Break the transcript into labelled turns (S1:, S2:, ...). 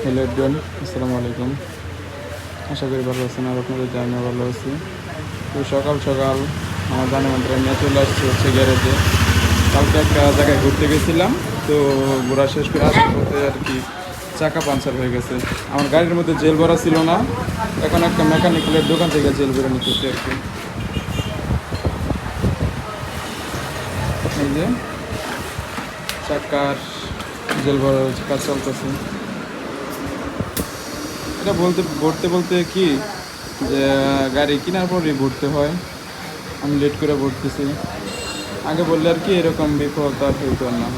S1: Hello everyone, আসসালামু আলাইকুম। আশা করি ভালো আছেন আর আপনাদের আমিও ভালো আছি। তো সকাল সকাল আমার জানা মন্ত্রে নিয়ে চলে আসছি হচ্ছে গ্যারেজে। কালকে একটা জায়গায় ঘুরতে গেছিলাম, তো ঘোরা শেষ করে আসার পথে আর কি চাকা পাঞ্চার হয়ে গেছে। আমার গাড়ির মধ্যে জেল ভরা ছিল না, এখন একটা মেকানিক্যালের দোকান থেকে জেল ভরে নিতেছি আর কি। এই যে চাকার জেল ভরা কাজ চলতেছে। এটা বলতে বলতে কি যে গাড়ি কেনার পরই ভরতে হয়, আমি লেট করে ভরতেছি। আগে বললে আর কি এরকম বিপদ আর হইতো না।